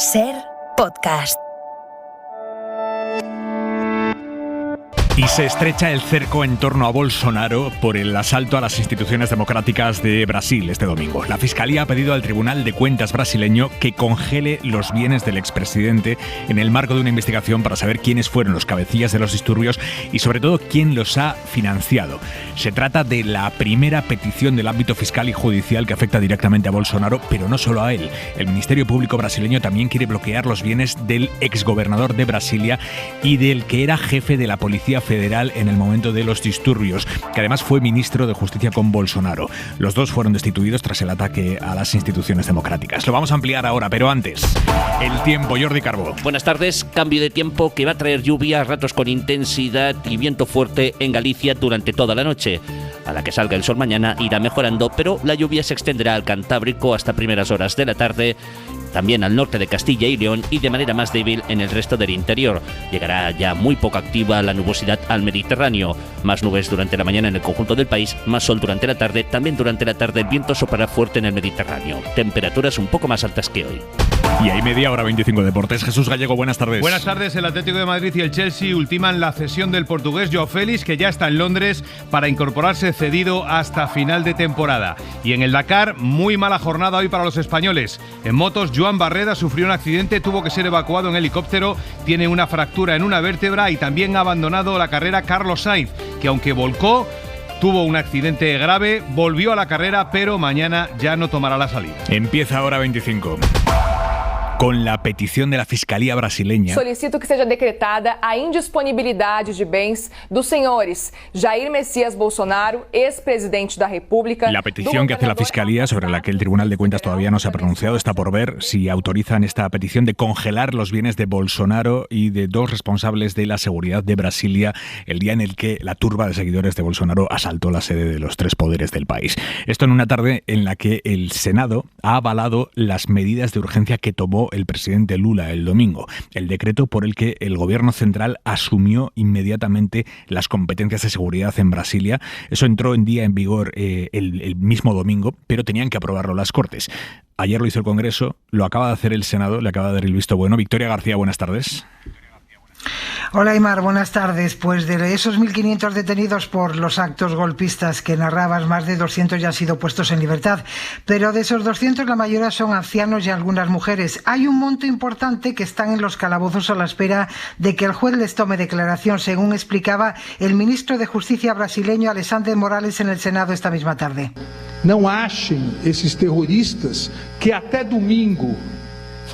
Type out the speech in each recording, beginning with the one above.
SER Podcast. Y se estrecha el cerco en torno a Bolsonaro por el asalto a las instituciones democráticas de Brasil este domingo. La Fiscalía ha pedido al Tribunal de Cuentas brasileño que congele los bienes del expresidente en el marco de una investigación para saber quiénes fueron los cabecillas de los disturbios y sobre todo quién los ha financiado. Se trata de la primera petición del ámbito fiscal y judicial que afecta directamente a Bolsonaro, pero no solo a él. El Ministerio Público brasileño también quiere bloquear los bienes del exgobernador de Brasilia y del que era jefe de la Policía Federal en el momento de los disturbios, que además fue ministro de Justicia con Bolsonaro. Los dos fueron destituidos tras el ataque a las instituciones democráticas. Lo vamos a ampliar ahora, pero antes, el tiempo. Jordi Carbó. Buenas tardes. Cambio de tiempo que va a traer lluvia, ratos con intensidad y viento fuerte en Galicia durante toda la noche. A la que salga el sol mañana irá mejorando, pero la lluvia se extenderá al Cantábrico hasta primeras horas de la tarde, también al norte de Castilla y León y de manera más débil en el resto del interior. Llegará ya muy poco activa la nubosidad al Mediterráneo. Más nubes durante la mañana en el conjunto del país, más sol durante la tarde. También durante la tarde el viento soplará fuerte en el Mediterráneo. Temperaturas un poco más altas que hoy. Y hay media hora 25 deportes. Jesús Gallego, buenas tardes. Buenas tardes. El Atlético de Madrid y el Chelsea ultiman la cesión del portugués João Félix, que ya está en Londres para incorporarse cedido hasta final de temporada. Y en el Dakar, muy mala jornada hoy para los españoles. En motos, Joan Barreda sufrió un accidente, tuvo que ser evacuado en helicóptero, tiene una fractura en una vértebra y también ha abandonado la carrera Carlos Sainz, que aunque volcó, tuvo un accidente grave, volvió a la carrera, pero mañana ya no tomará la salida. Empieza ahora 25. Con la petición de la Fiscalía brasileña. Solicito que seja decretada a indisponibilidade de bens dos senhores Jair Messias Bolsonaro, ex-presidente da República. La petición que hace la Fiscalía, sobre la que el Tribunal de Cuentas todavía no se ha pronunciado, está por ver si autorizan esta petición de congelar los bienes de Bolsonaro y de dos responsables de la seguridad de Brasilia el día en el que la turba de seguidores de Bolsonaro asaltó la sede de los tres poderes del país. Esto en una tarde en la que el Senado ha avalado las medidas de urgencia que tomó el presidente Lula el domingo, el decreto por el que el gobierno central asumió inmediatamente las competencias de seguridad en Brasilia. Eso entró en vigor el mismo domingo, pero tenían que aprobarlo las Cortes. Ayer lo hizo el Congreso, lo acaba de hacer el Senado, le acaba de dar el visto bueno. Victoria García, buenas tardes. Hola Aymar, buenas tardes. Pues de esos 1.500 detenidos por los actos golpistas que narrabas, más de 200 ya han sido puestos en libertad. Pero de esos 200 la mayoría son ancianos y algunas mujeres. Hay un monto importante que están en los calabozos a la espera de que el juez les tome declaración, según explicaba el ministro de Justicia brasileño Alexandre Morales en el Senado esta misma tarde. Não achem esses terroristas que até domingo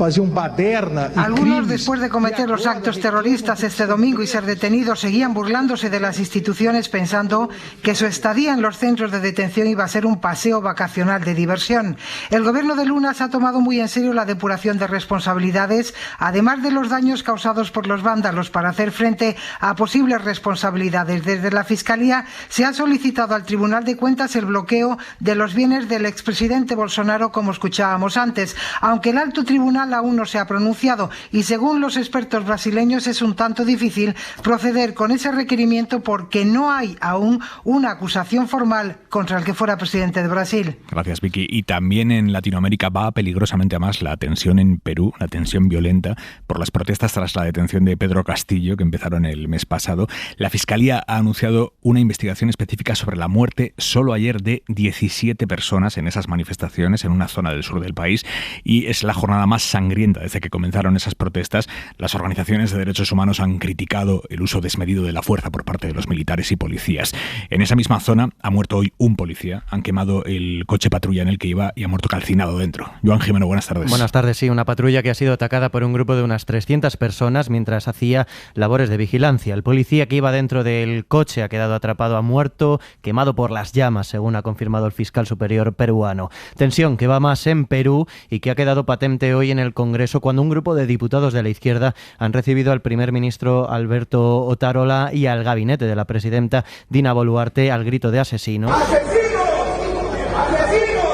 hacían baderna y algunos, después de cometer los actos terroristas este domingo y ser detenidos, seguían burlándose de las instituciones pensando que su estadía en los centros de detención iba a ser un paseo vacacional de diversión. El gobierno de Lula se ha tomado muy en serio la depuración de responsabilidades, además de los daños causados por los vándalos, para hacer frente a posibles responsabilidades. Desde la Fiscalía se ha solicitado al Tribunal de Cuentas el bloqueo de los bienes del expresidente Bolsonaro, como escuchábamos antes, aunque el alto tribunal aún no se ha pronunciado y según los expertos brasileños es un tanto difícil proceder con ese requerimiento porque no hay aún una acusación formal contra el que fuera presidente de Brasil. Gracias, Vicky. Y también en Latinoamérica va peligrosamente a más la tensión en Perú, la tensión violenta por las protestas tras la detención de Pedro Castillo, que empezaron el mes pasado. La Fiscalía ha anunciado una investigación específica sobre la muerte solo ayer de 17 personas en esas manifestaciones en una zona del sur del país y es la jornada más sangrienta desde que comenzaron esas protestas. Las organizaciones de derechos humanos han criticado el uso desmedido de la fuerza por parte de los militares y policías. En esa misma zona ha muerto hoy un policía, han quemado el coche patrulla en el que iba y ha muerto calcinado dentro. Joan Jimeno, buenas tardes. Buenas tardes, sí, una patrulla que ha sido atacada por un grupo de unas 300 personas mientras hacía labores de vigilancia. El policía que iba dentro del coche ha quedado atrapado, ha muerto, quemado por las llamas, según ha confirmado el fiscal superior peruano. Tensión que va más en Perú y que ha quedado patente hoy en el Congreso cuando un grupo de diputados de la izquierda han recibido al primer ministro Alberto Otárola y al gabinete de la presidenta Dina Boluarte al grito de asesino.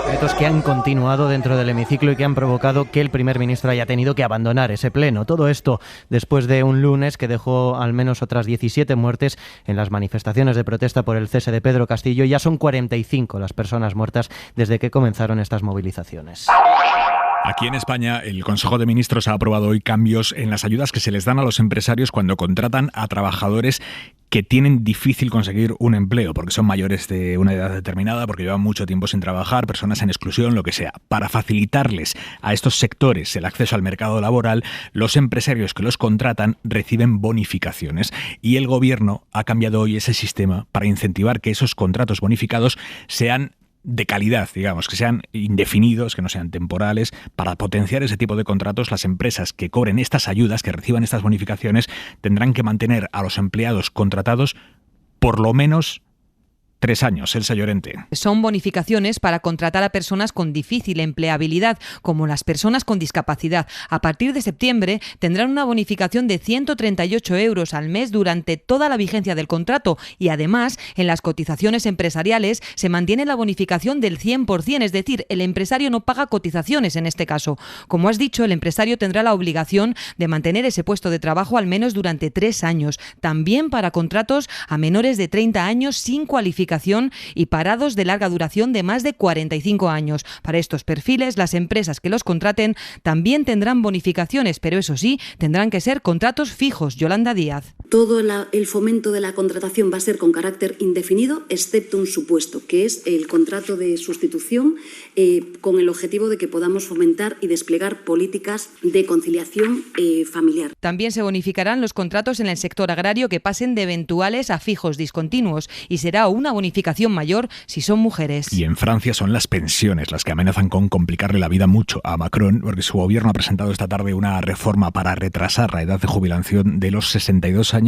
Gritos que han continuado dentro del hemiciclo y que han provocado que el primer ministro haya tenido que abandonar ese pleno. Todo esto después de un lunes que dejó al menos otras 17 muertes en las manifestaciones de protesta por el cese de Pedro Castillo. Ya son 45 las personas muertas desde que comenzaron estas movilizaciones. Aquí en España, el Consejo de Ministros ha aprobado hoy cambios en las ayudas que se les dan a los empresarios cuando contratan a trabajadores que tienen difícil conseguir un empleo, porque son mayores de una edad determinada, porque llevan mucho tiempo sin trabajar, personas en exclusión, lo que sea. Para facilitarles a estos sectores el acceso al mercado laboral, los empresarios que los contratan reciben bonificaciones. Y el Gobierno ha cambiado hoy ese sistema para incentivar que esos contratos bonificados sean de calidad, digamos, que sean indefinidos, que no sean temporales. Para potenciar ese tipo de contratos, las empresas que cobren estas ayudas, que reciban estas bonificaciones, tendrán que mantener a los empleados contratados por lo menos 3 años. Elsa Llorente. Son bonificaciones para contratar a personas con difícil empleabilidad, como las personas con discapacidad. A partir de septiembre tendrán una bonificación de 138 euros al mes durante toda la vigencia del contrato y además en las cotizaciones empresariales se mantiene la bonificación del 100%, es decir, el empresario no paga cotizaciones en este caso. Como has dicho, el empresario tendrá la obligación de mantener ese puesto de trabajo al menos durante 3 años. También para contratos a menores de 30 años sin cualificación y parados de larga duración de más de 45 años. Para estos perfiles, las empresas que los contraten también tendrán bonificaciones, pero eso sí, tendrán que ser contratos fijos. Yolanda Díaz. Todo el fomento de la contratación va a ser con carácter indefinido, excepto un supuesto, que es el contrato de sustitución, con el objetivo de que podamos fomentar y desplegar políticas de conciliación familiar. También se bonificarán los contratos en el sector agrario que pasen de eventuales a fijos discontinuos y será una bonificación mayor si son mujeres. Y en Francia son las pensiones las que amenazan con complicarle la vida mucho a Macron, porque su gobierno ha presentado esta tarde una reforma para retrasar la edad de jubilación de los 62 años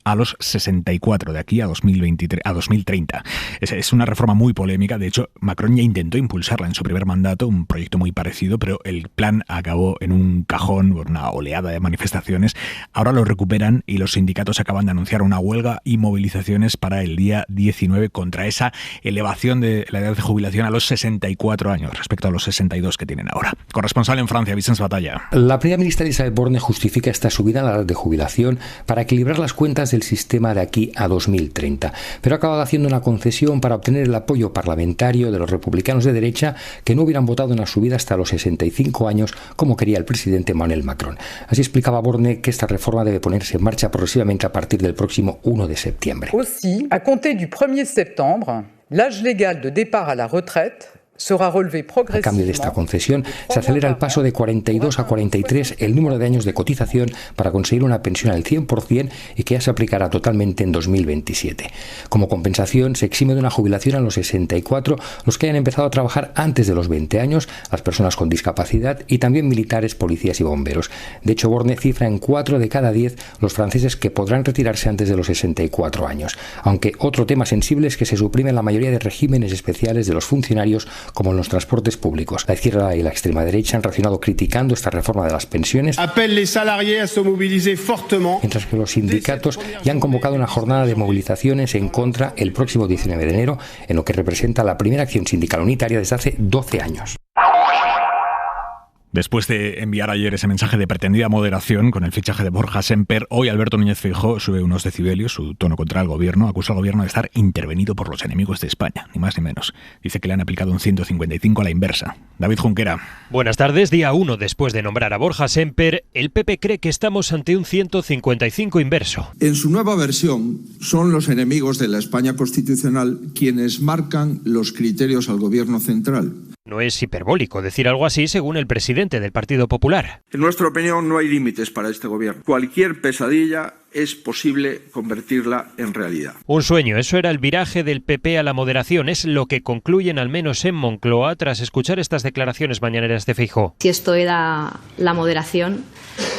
a los 64, de aquí a 2030. Es una reforma muy polémica. De hecho, Macron ya intentó impulsarla en su primer mandato, un proyecto muy parecido, pero el plan acabó en un cajón por una oleada de manifestaciones. Ahora lo recuperan y los sindicatos acaban de anunciar una huelga y movilizaciones para el día 19 contra esa elevación de la edad de jubilación a los 64 años respecto a los 62 que tienen ahora. Corresponsal en Francia, Vicens Batalla. La primera ministra Elisabeth Borne justifica esta subida en la edad de jubilación para equilibrar las cuentas del sistema de aquí a 2030, pero ha acabado haciendo una concesión para obtener el apoyo parlamentario de los republicanos de derecha que no hubieran votado en la subida hasta los 65 años como quería el presidente Emmanuel Macron. Así explicaba Borne que esta reforma debe ponerse en marcha progresivamente a partir del próximo 1 de septiembre. Aussi, a compter du 1er septembre, l'âge légal de départ à la retraite A cambio de esta concesión, se acelera el paso de 42 a 43 el número de años de cotización para conseguir una pensión al 100% y que ya se aplicará totalmente en 2027. Como compensación, se exime de una jubilación a los 64 los que hayan empezado a trabajar antes de los 20 años, las personas con discapacidad y también militares, policías y bomberos. De hecho, Borne cifra en 4 de cada 10 los franceses que podrán retirarse antes de los 64 años. Aunque otro tema sensible es que se suprimen la mayoría de regímenes especiales de los funcionarios como en los transportes públicos. La izquierda y la extrema derecha han reaccionado criticando esta reforma de las pensiones, mientras que los sindicatos ya han convocado una jornada de movilizaciones en contra el próximo 19 de enero, en lo que representa la primera acción sindical unitaria desde hace 12 años. Después de enviar ayer ese mensaje de pretendida moderación con el fichaje de Borja Sémper, hoy Alberto Núñez Feijóo sube unos decibelios su tono contra el gobierno, acusa al gobierno de estar intervenido por los enemigos de España, ni más ni menos. Dice que le han aplicado un 155 a la inversa. David Junquera. Buenas tardes. Día 1 después de nombrar a Borja Sémper, el PP cree que estamos ante un 155 inverso. En su nueva versión, son los enemigos de la España constitucional quienes marcan los criterios al gobierno central. No es hiperbólico decir algo así, según el presidente del Partido Popular. En nuestra opinión, no hay límites para este gobierno. Cualquier pesadilla es posible convertirla en realidad. Un sueño, eso era el viraje del PP a la moderación, es lo que concluyen al menos en Moncloa tras escuchar estas declaraciones mañaneras de Feijóo. Si esto era la moderación,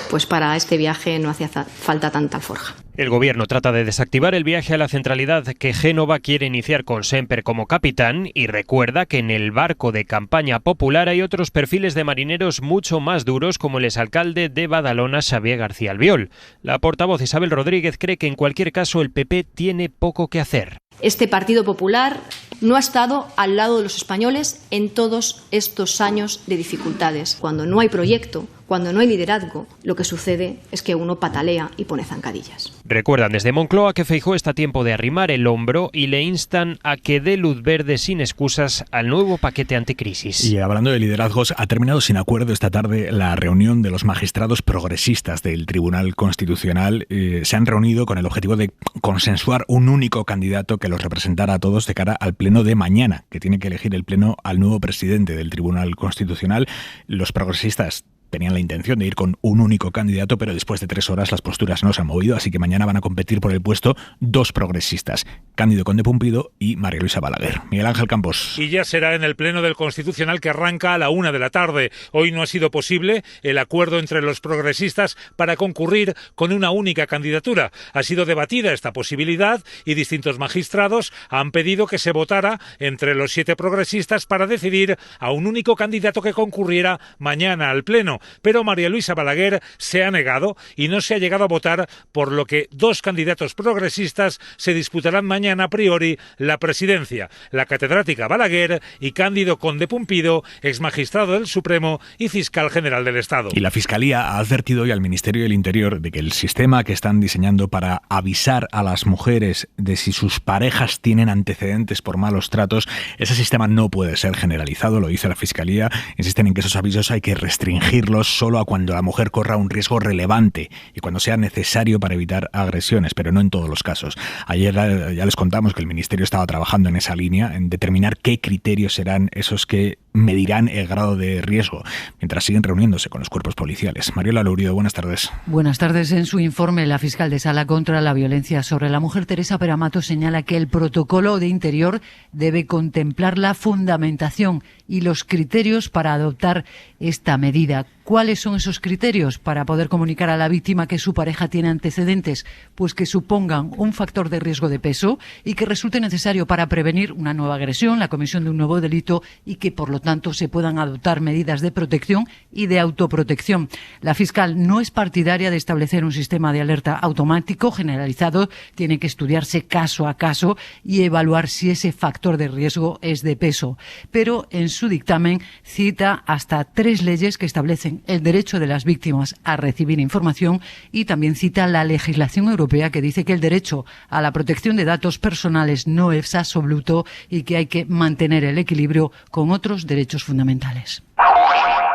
pues para este viaje no hacía falta tanta alforja. El gobierno trata de desactivar el viaje a la centralidad que Génova quiere iniciar con Sémper como capitán y recuerda que en el barco de campaña popular hay otros perfiles de marineros mucho más duros como el exalcalde de Badalona, Xavier García Albiol. La portavoz Isabel Rodríguez cree que en cualquier caso el PP tiene poco que hacer. Este Partido Popular no ha estado al lado de los españoles en todos estos años de dificultades. Cuando no hay proyecto, cuando no hay liderazgo, lo que sucede es que uno patalea y pone zancadillas. Recuerdan desde Moncloa que Feijóo está a tiempo de arrimar el hombro y le instan a que dé luz verde sin excusas al nuevo paquete anticrisis. Y hablando de liderazgos, ha terminado sin acuerdo esta tarde la reunión de los magistrados progresistas del Tribunal Constitucional. Se han reunido con el objetivo de consensuar un único candidato que los representara a todos de cara al pleno de mañana, que tiene que elegir el pleno al nuevo presidente del Tribunal Constitucional. Los progresistas tenían la intención de ir con un único candidato, pero después de 3 horas las posturas no se han movido, así que mañana van a competir por el puesto 2 progresistas, Cándido Conde Pumpido y María Luisa Balaguer. Miguel Ángel Campos. Y ya será en el pleno del Constitucional, que arranca a la 1 de la tarde. Hoy no ha sido posible el acuerdo entre los progresistas para concurrir con una única candidatura. Ha sido debatida esta posibilidad y distintos magistrados han pedido que se votara entre los 7 progresistas para decidir a un único candidato que concurriera mañana al pleno. Pero María Luisa Balaguer se ha negado y no se ha llegado a votar, por lo que 2 candidatos progresistas se disputarán mañana a priori la presidencia: la catedrática Balaguer y Cándido Conde Pumpido, exmagistrado del Supremo y fiscal general del Estado. Y la Fiscalía ha advertido hoy al Ministerio del Interior de que el sistema que están diseñando para avisar a las mujeres de si sus parejas tienen antecedentes por malos tratos, ese sistema no puede ser generalizado, lo dice la Fiscalía. Insisten en que esos avisos hay que restringirlos solo a cuando la mujer corra un riesgo relevante y cuando sea necesario para evitar agresiones, pero no en todos los casos. Ayer ya les contamos que el Ministerio estaba trabajando en esa línea, en determinar qué criterios serán esos que medirán el grado de riesgo, mientras siguen reuniéndose con los cuerpos policiales. Mariola Lourido, buenas tardes. Buenas tardes. En su informe, la fiscal de Sala contra la violencia sobre la mujer, Teresa Peramato, señala que el protocolo de Interior debe contemplar la fundamentación y los criterios para adoptar esta medida. ¿Cuáles son esos criterios para poder comunicar a la víctima que su pareja tiene antecedentes? Pues que supongan un factor de riesgo de peso y que resulte necesario para prevenir una nueva agresión, la comisión de un nuevo delito, y que por lo tanto se puedan adoptar medidas de protección y de autoprotección. La fiscal no es partidaria de establecer un sistema de alerta automático generalizado. Tiene que estudiarse caso a caso y evaluar si ese factor de riesgo es de peso. Pero en su dictamen cita hasta 3 leyes que establecen el derecho de las víctimas a recibir información y también cita la legislación europea, que dice que el derecho a la protección de datos personales no es absoluto y que hay que mantener el equilibrio con otros derechos fundamentales.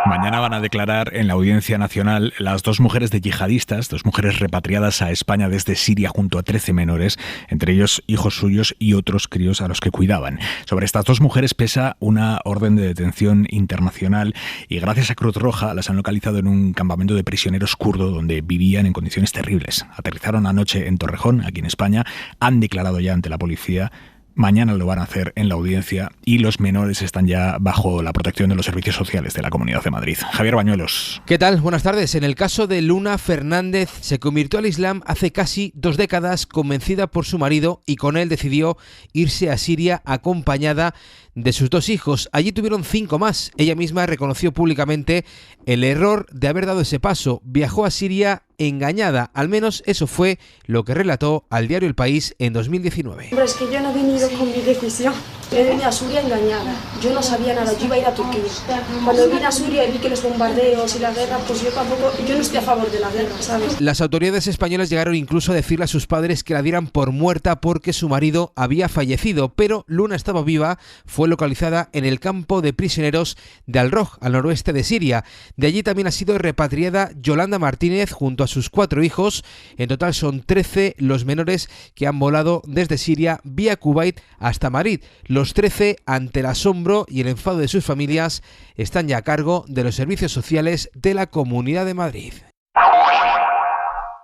Mañana van a declarar en la Audiencia Nacional las 2 mujeres de yihadistas, 2 mujeres repatriadas a España desde Siria junto a 13 menores, entre ellos hijos suyos y otros críos a los que cuidaban. Sobre estas 2 mujeres pesa una orden de detención internacional y gracias a Cruz Roja las han localizado en un campamento de prisioneros kurdo donde vivían en condiciones terribles. Aterrizaron anoche en Torrejón, aquí en España, han declarado ya ante la policía. Mañana lo van a hacer en la audiencia y los menores están ya bajo la protección de los servicios sociales de la Comunidad de Madrid. Javier Bañuelos. ¿Qué tal? Buenas tardes. En el caso de Luna Fernández, se convirtió al Islam hace casi 2 décadas, convencida por su marido, y con él decidió irse a Siria acompañada de sus 2 hijos. Allí tuvieron 5 más. Ella misma reconoció públicamente el error de haber dado ese paso. Viajó a Siria engañada, al menos eso fue lo que relató al diario El País en 2019. Hombre, es que yo no he venido con mi decisión. Yo vine a Siria engañada. Yo no sabía nada, yo iba a ir a Turquía. Cuando vine a Siria y vi que los bombardeos y la guerra, pues yo no estoy a favor de la guerra, ¿sabes? Las autoridades españolas llegaron incluso a decirle a sus padres que la dieran por muerta porque su marido había fallecido, pero Luna estaba viva. Fue localizada en el campo de prisioneros de Al-Roj, al noroeste de Siria. De allí también ha sido repatriada Yolanda Martínez junto a sus 4 hijos. En total son 13 los menores que han volado desde Siria vía Kuwait hasta Madrid. Los 13, ante el asombro y el enfado de sus familias, están ya a cargo de los servicios sociales de la Comunidad de Madrid.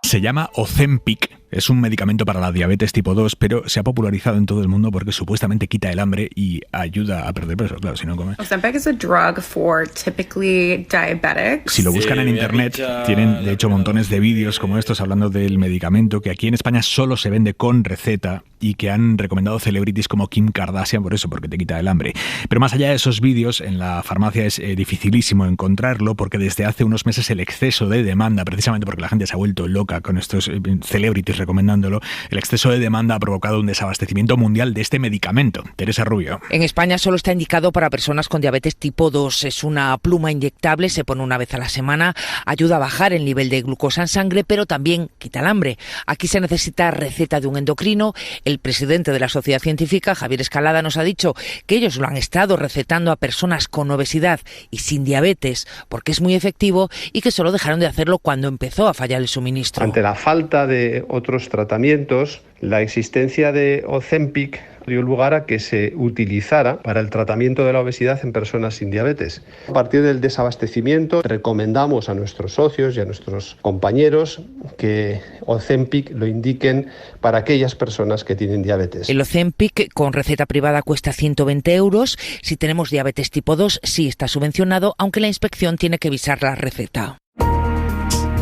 Se llama Ozempic, es un medicamento para la diabetes tipo 2, pero se ha popularizado en todo el mundo porque supuestamente quita el hambre y ayuda a perder peso, claro, si no comes. Ozempic is a drug for typically diabetics. Si lo buscan en internet, tienen de hecho montones de vídeos como estos hablando del medicamento, que aquí en España solo se vende con receta y que han recomendado celebrities como Kim Kardashian por eso, porque te quita el hambre. Pero más allá de esos vídeos, en la farmacia es dificilísimo encontrarlo porque desde hace unos meses el exceso de demanda, precisamente porque la gente se ha vuelto loca con estos celebrities recomendándolo, el exceso de demanda ha provocado un desabastecimiento mundial de este medicamento. Teresa Rubio. En España solo está indicado para personas con diabetes tipo 2. Es una pluma inyectable, se pone una vez a la semana, ayuda a bajar el nivel de glucosa en sangre, pero también quita el hambre. Aquí se necesita receta de un endocrino. El presidente de la Sociedad Científica, Javier Escalada, nos ha dicho que ellos lo han estado recetando a personas con obesidad y sin diabetes porque es muy efectivo y que solo dejaron de hacerlo cuando empezó a fallar el suministro. Ante la falta de otros tratamientos, la existencia de Ozempic dio lugar a que se utilizara para el tratamiento de la obesidad en personas sin diabetes. A partir del desabastecimiento, recomendamos a nuestros socios y a nuestros compañeros que Ozempic lo indiquen para aquellas personas que tienen diabetes. El Ozempic con receta privada cuesta 120 euros. Si tenemos diabetes tipo 2, sí está subvencionado, aunque la inspección tiene que visar la receta.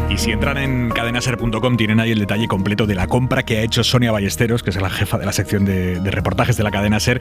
Y si entran en cadenaser.com tienen ahí el detalle completo de la compra que ha hecho Sonia Ballesteros, que es la jefa de la sección de reportajes de la cadena SER.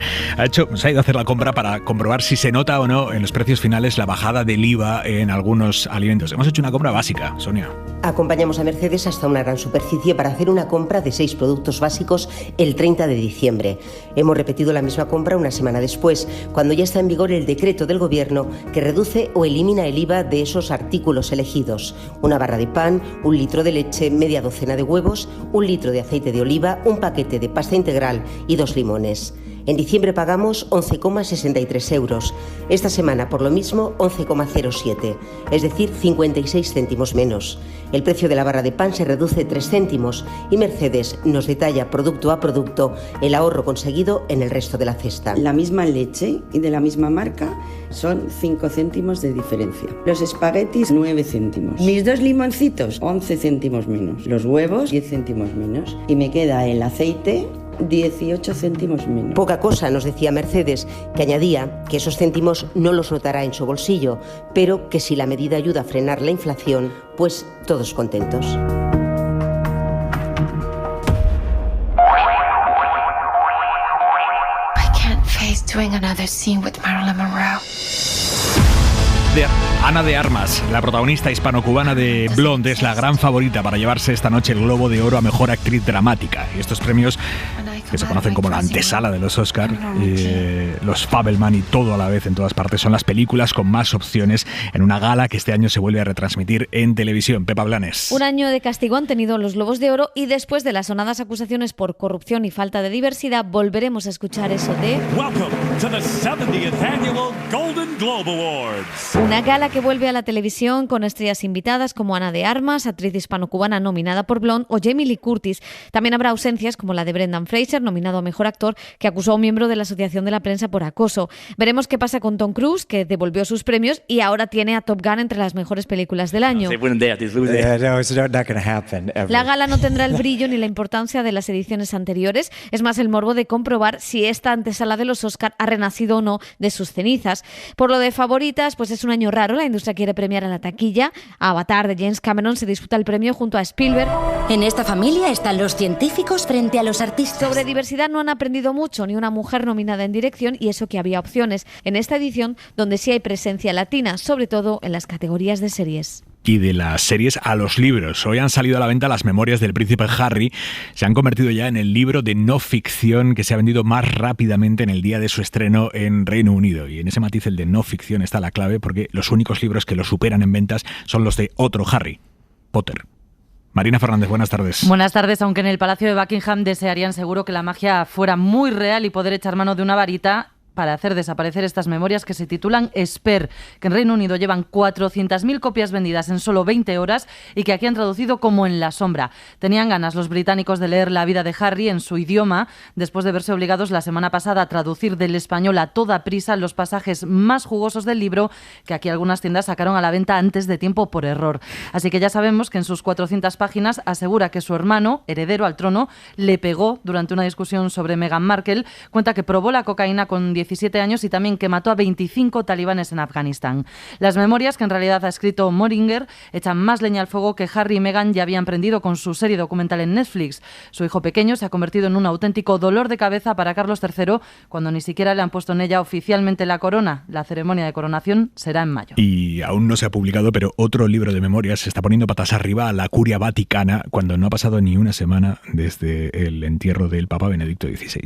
Se ha ido a hacer la compra para comprobar si se nota o no en los precios finales la bajada del IVA en algunos alimentos. Hemos hecho una compra básica, Sonia. Acompañamos a Mercedes hasta una gran superficie para hacer una compra de 6 productos básicos el 30 de diciembre. Hemos repetido la misma compra una semana después, cuando ya está en vigor el decreto del Gobierno que reduce o elimina el IVA de esos artículos elegidos. Una barra de pan, 1 litro de leche, media docena de huevos, 1 litro de aceite de oliva, un paquete de pasta integral y 2 limones. En diciembre pagamos 11,63 euros. Esta semana, por lo mismo, 11,07, es decir, 56 céntimos menos. El precio de la barra de pan se reduce 3 céntimos y Mercedes nos detalla producto a producto el ahorro conseguido en el resto de la cesta. La misma leche y de la misma marca son 5 céntimos de diferencia. Los espaguetis, 9 céntimos. Mis 2 limoncitos, 11 céntimos menos. Los huevos, 10 céntimos menos. Y me queda el aceite, 18 céntimos menos. Poca cosa, nos decía Mercedes, que añadía que esos céntimos no los notará en su bolsillo, pero que si la medida ayuda a frenar la inflación, pues todos contentos. I can't face doing another scene with Marilyn Monroe. Ana de Armas, la protagonista hispano-cubana de Blonde, es la gran favorita para llevarse esta noche el Globo de Oro a Mejor Actriz Dramática. Y estos premios, que se conocen como la antesala de los Oscar, los Fabelman y todo a la vez en todas partes, son las películas con más opciones en una gala que este año se vuelve a retransmitir en televisión. Pepa Blanes. Un año de castigo han tenido los Globos de Oro y después de las sonadas acusaciones por corrupción y falta de diversidad, volveremos a escuchar eso de... Welcome to the 70th Annual Golden Globe Awards. Una gala que vuelve a la televisión con estrellas invitadas como Ana de Armas, actriz hispano-cubana nominada por Blonde, o Jamie Lee Curtis. También habrá ausencias como la de Brendan Fraser, nominado a Mejor Actor, que acusó a un miembro de la Asociación de la Prensa por acoso. Veremos qué pasa con Tom Cruise, que devolvió sus premios y ahora tiene a Top Gun entre las mejores películas del año. La gala no tendrá el brillo ni la importancia de las ediciones anteriores. Es más el morbo de comprobar si esta antesala de los Oscar ha renacido o no de sus cenizas. Por lo de favoritas, pues es un año raro. La industria quiere premiar a la taquilla. Avatar de James Cameron se disputa el premio junto a Spielberg. En esta familia están los científicos frente a los artistas. Sobre diversidad no han aprendido mucho, ni una mujer nominada en dirección, y eso que había opciones en esta edición donde sí hay presencia latina, sobre todo en las categorías de series. Y de las series a los libros. Hoy han salido a la venta las memorias del príncipe Harry. Se han convertido ya en el libro de no ficción que se ha vendido más rápidamente en el día de su estreno en Reino Unido. Y en ese matiz, el de no ficción, está la clave, porque los únicos libros que lo superan en ventas son los de otro Harry, Potter. Marina Fernández, buenas tardes. Buenas tardes. Aunque en el Palacio de Buckingham desearían seguro que la magia fuera muy real y poder echar mano de una varita para hacer desaparecer estas memorias que se titulan Esper, que en Reino Unido llevan 400.000 copias vendidas en solo 20 horas y que aquí han traducido como En la sombra. Tenían ganas los británicos de leer la vida de Harry en su idioma, después de verse obligados la semana pasada a traducir del español a toda prisa los pasajes más jugosos del libro, que aquí algunas tiendas sacaron a la venta antes de tiempo por error. Así que ya sabemos que en sus 400 páginas asegura que su hermano, heredero al trono, le pegó durante una discusión sobre Meghan Markle. Cuenta que probó la cocaína con 18 17 años y también que mató a 25 talibanes en Afganistán. Las memorias, que en realidad ha escrito Moringer, echan más leña al fuego que Harry y Meghan ya habían prendido con su serie documental en Netflix. Su hijo pequeño se ha convertido en un auténtico dolor de cabeza para Carlos III cuando ni siquiera le han puesto en ella oficialmente la corona. La ceremonia de coronación será en mayo. Y aún no se ha publicado, pero otro libro de memorias se está poniendo patas arriba a la curia vaticana cuando no ha pasado ni una semana desde el entierro del Papa Benedicto XVI.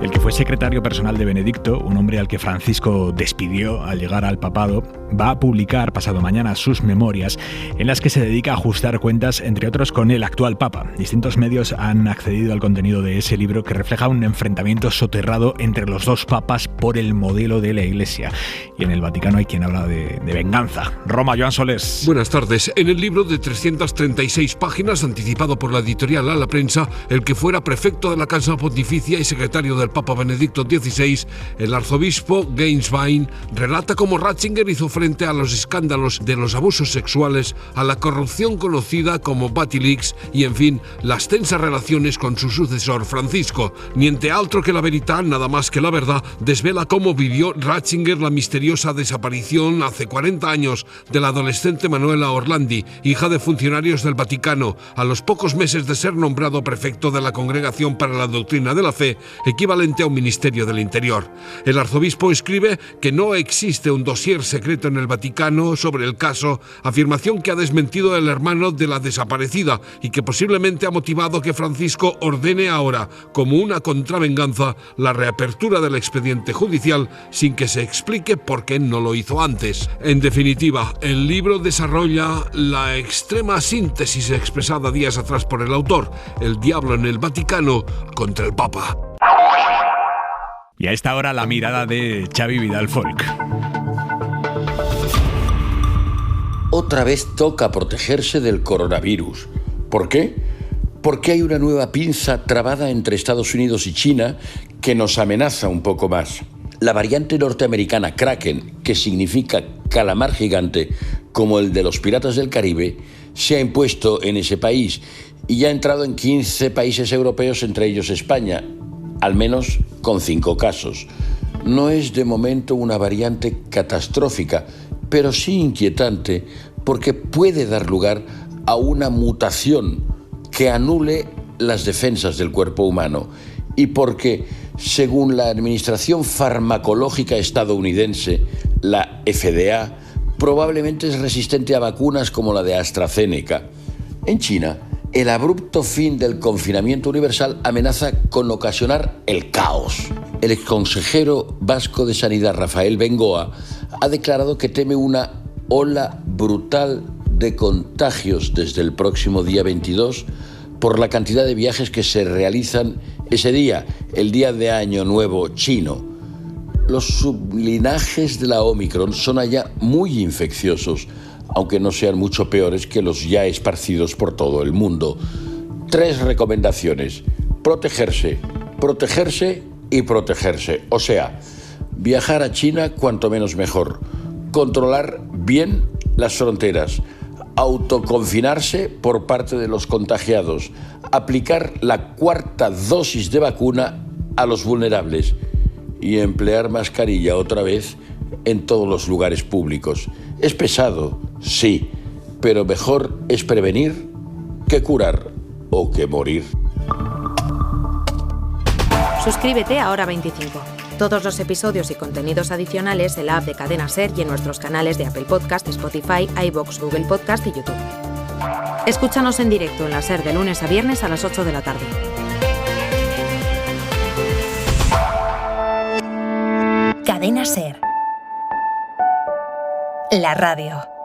El que fue secretario personal de Benedicto, un hombre al que Francisco despidió al llegar al papado, va a publicar pasado mañana sus memorias en las que se dedica a ajustar cuentas, entre otros, con el actual Papa. Distintos medios han accedido al contenido de ese libro que refleja un enfrentamiento soterrado entre los dos papas por el modelo de la Iglesia. Y en el Vaticano hay quien habla de venganza. Roma, Joan Solés. Buenas tardes. En el libro de 336 páginas, anticipado por la editorial A la Prensa, el que fuera prefecto de la Casa Pontificia y secretario del Papa Benedicto XVI, el arzobispo Gainswein, relata cómo Ratzinger hizo frente a los escándalos de los abusos sexuales, a la corrupción conocida como Wikileaks y, en fin, las tensas relaciones con su sucesor Francisco. Niente altro que la verità, nada más que la verdad, desvela cómo vivió Ratzinger la misteriosa desaparición hace 40 años de la adolescente Manuela Orlandi, hija de funcionarios del Vaticano, a los pocos meses de ser nombrado prefecto de la Congregación para la Doctrina de la Fe, equivalente a un ministerio del Interior. El arzobispo escribe que no existe un dossier secreto en el Vaticano sobre el caso, afirmación que ha desmentido el hermano de la desaparecida y que posiblemente ha motivado que Francisco ordene ahora, como una contravenganza, la reapertura del expediente judicial sin que se explique por qué no lo hizo antes. En definitiva, el libro desarrolla la extrema síntesis expresada días atrás por el autor: el diablo en el Vaticano contra el Papa. Y a esta hora la mirada de Xavi Vidal Folk. Otra vez toca protegerse del coronavirus. ¿Por qué? Porque hay una nueva pinza trabada entre Estados Unidos y China que nos amenaza un poco más. La variante norteamericana Kraken, que significa calamar gigante, como el de los Piratas del Caribe, se ha impuesto en ese país y ya ha entrado en 15 países europeos, entre ellos España, al menos con 5 casos. No es de momento una variante catastrófica, pero sí inquietante, porque puede dar lugar a una mutación que anule las defensas del cuerpo humano y porque, según la Administración Farmacológica estadounidense, la FDA, probablemente es resistente a vacunas como la de AstraZeneca. En China, el abrupto fin del confinamiento universal amenaza con ocasionar el caos. El exconsejero vasco de Sanidad, Rafael Bengoa, ha declarado que teme una ola brutal de contagios desde el próximo día 22 por la cantidad de viajes que se realizan ese día, el día de Año Nuevo chino. Los sublinajes de la Omicron son allá muy infecciosos, aunque no sean mucho peores que los ya esparcidos por todo el mundo. 3 recomendaciones: protegerse, protegerse y protegerse. O sea, viajar a China cuanto menos mejor, controlar bien las fronteras, autoconfinarse por parte de los contagiados, aplicar la 4ª dosis de vacuna a los vulnerables y emplear mascarilla otra vez en todos los lugares públicos. Es pesado, sí, pero mejor es prevenir que curar o que morir. Suscríbete a Hora 25. Todos los episodios y contenidos adicionales en la app de Cadena SER y en nuestros canales de Apple Podcast, Spotify, iVoox, Google Podcast y YouTube. Escúchanos en directo en la SER de lunes a viernes a las 8 de la tarde. Cadena SER. La radio.